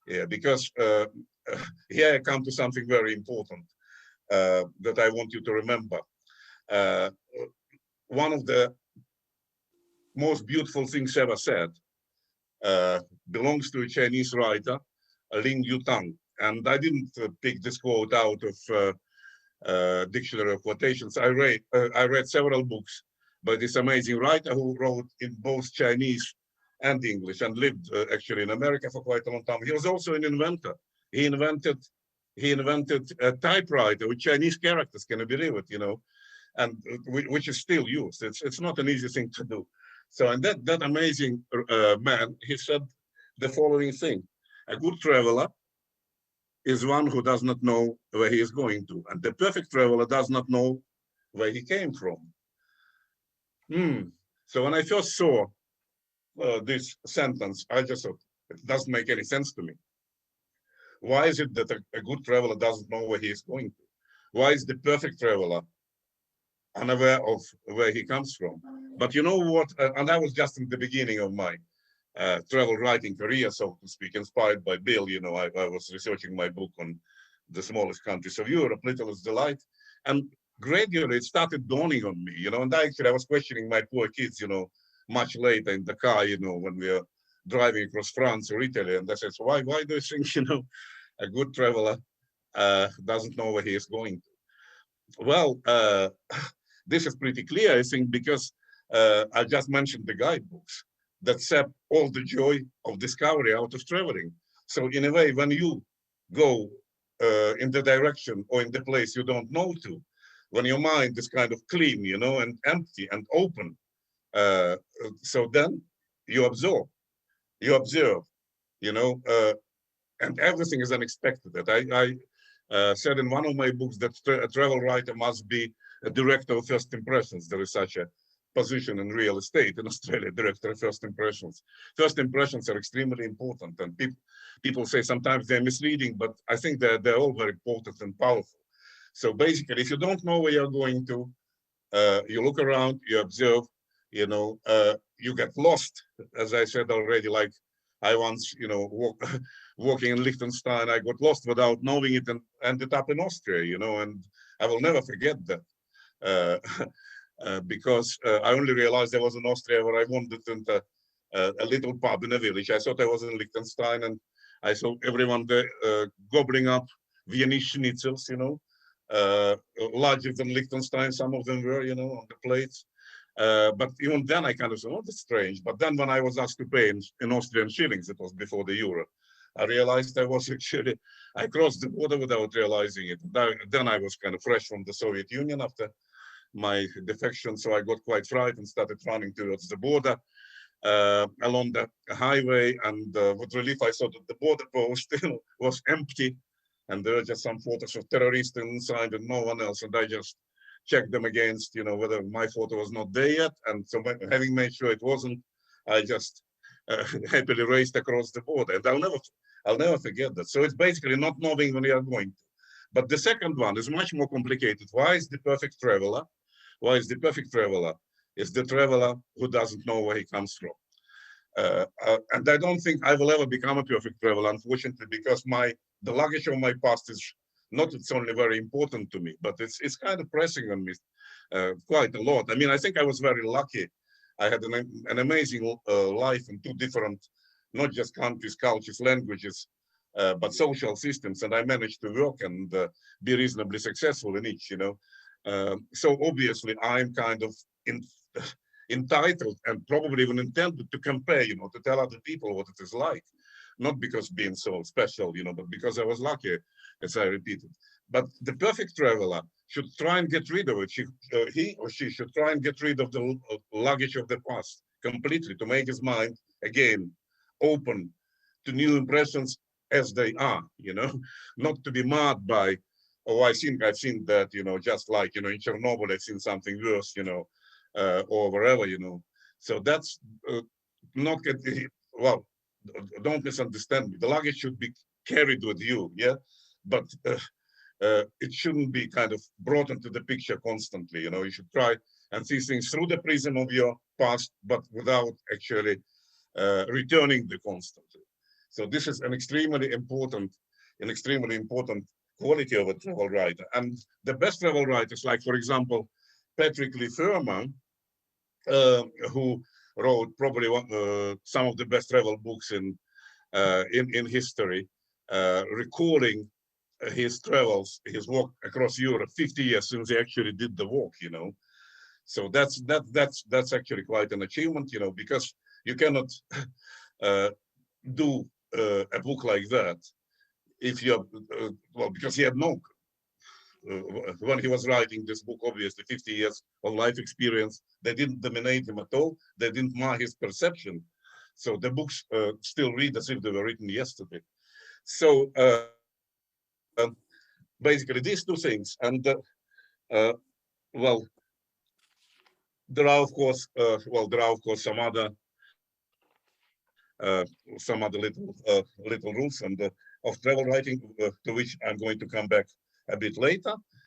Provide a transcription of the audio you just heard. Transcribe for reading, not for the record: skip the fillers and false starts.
Yeah, because here I come to something very important that I want you to remember. Uh, One of the most beautiful things ever said uh, belongs to a Chinese writer, Ling Yutang. And I didn't pick this quote out of dictionary of quotations. I read several books by this amazing writer who wrote in both Chinese and English and lived actually in America for quite a long time. He was also an inventor. He invented he invented a typewriter with Chinese characters. Can you believe it? And which is still used. It's not an easy thing to do. So, and that amazing man, he said the following thing: a good traveler is one who does not know where he is going to, and the perfect traveler does not know where he came from. So when I first saw this sentence, I just thought it doesn't make any sense to me. Why is it that a good traveler doesn't know where he is going to? Why is the perfect traveler unaware of where he comes from? But you know what? And I was just in the beginning of my travel writing career, so to speak, inspired by Bill. I was researching my book on the smallest countries of Europe, Littlest Delight. And gradually it started dawning on me, and I was questioning my poor kids, much later in the car, when we were driving across France or Italy. And I said, so why do you think, a good traveler doesn't know where he is going to? Well, this is pretty clear, I think, because I just mentioned the guidebooks that sap all the joy of discovery out of traveling. So in a way, when you go in the direction or in the place you don't know to, when your mind is kind of clean, and empty and open, uh, so then you observe, you know, uh, and everything is unexpected. That I said in one of my books that a travel writer must be a director of first impressions. There is such a position in real estate in Australia, director of first impressions. First impressions are extremely important, and people say sometimes they're misleading, but I think they're all very important and powerful. So basically, if you don't know where you're going to, you look around, you observe, you get lost, as I said already. Like I once, walking in Liechtenstein, I got lost without knowing it and ended up in Austria, and I will never forget that. Uh, because I only realized I was in Austria where I wandered into a little pub in a village. I thought I was in Liechtenstein, and I saw everyone there gobbling up Viennese schnitzels, larger than Liechtenstein. Some of them were, on the plates. But even then, I kind of said, "Oh, that's strange." But then, when I was asked to pay in Austrian shillings, it was before the euro, I realized I was actually I crossed the border without realizing it. Then I was kind of fresh from the Soviet Union after my defection, so I got quite frightened and started running towards the border along the highway. And with relief, I saw that the border post was empty, and there were just some photos of terrorists inside and no one else. And I just checked them against, whether my photo was not there yet. And so, having made sure it wasn't, I just happily raced across the border. And I'll never forget that. So it's basically not knowing when you are going to. But the second one is much more complicated. Why is the perfect traveler? Why is the perfect traveler? Is the traveler who doesn't know where he comes from. And I don't think I will ever become a perfect traveler, unfortunately, because the luggage of my past is not it's only very important to me, but it's kind of pressing on me quite a lot. I mean, I think I was very lucky. I had an amazing life in two different, not just countries, cultures, languages, but social systems, and I managed to work and be reasonably successful in each. So obviously, I'm kind of entitled and probably even intended to compare, to tell other people what it is like, not because being so special, but because I was lucky, as I repeated. But the perfect traveler should try and get rid of it. He or she should try and get rid of the luggage of the past completely, to make his mind again open to new impressions as they are, not to be marred by, oh, I've seen that, just like, in Chernobyl, I've seen something worse, or wherever, So that's not get, well, don't misunderstand me. The luggage should be carried with you, yeah, but it shouldn't be kind of brought into the picture constantly. You should try and see things through the prism of your past, but without actually returning the constantly. So this is an extremely important quality of a travel writer. And the best travel writers, like for example, Patrick Leferman, who wrote probably some of the best travel books in history, recalling his travels, his walk across Europe 50 years since he actually did the walk, you know. So that's actually quite an achievement, you know, because you cannot do a book like that if you well, because he had no when he was writing this book, obviously 50 years of life experience, they didn't dominate him at all. They didn't mar his perception. So the books still read as if they were written yesterday. So basically these two things, and well, there are of course some other little rules and of travel writing to which I'm going to come back a bit later.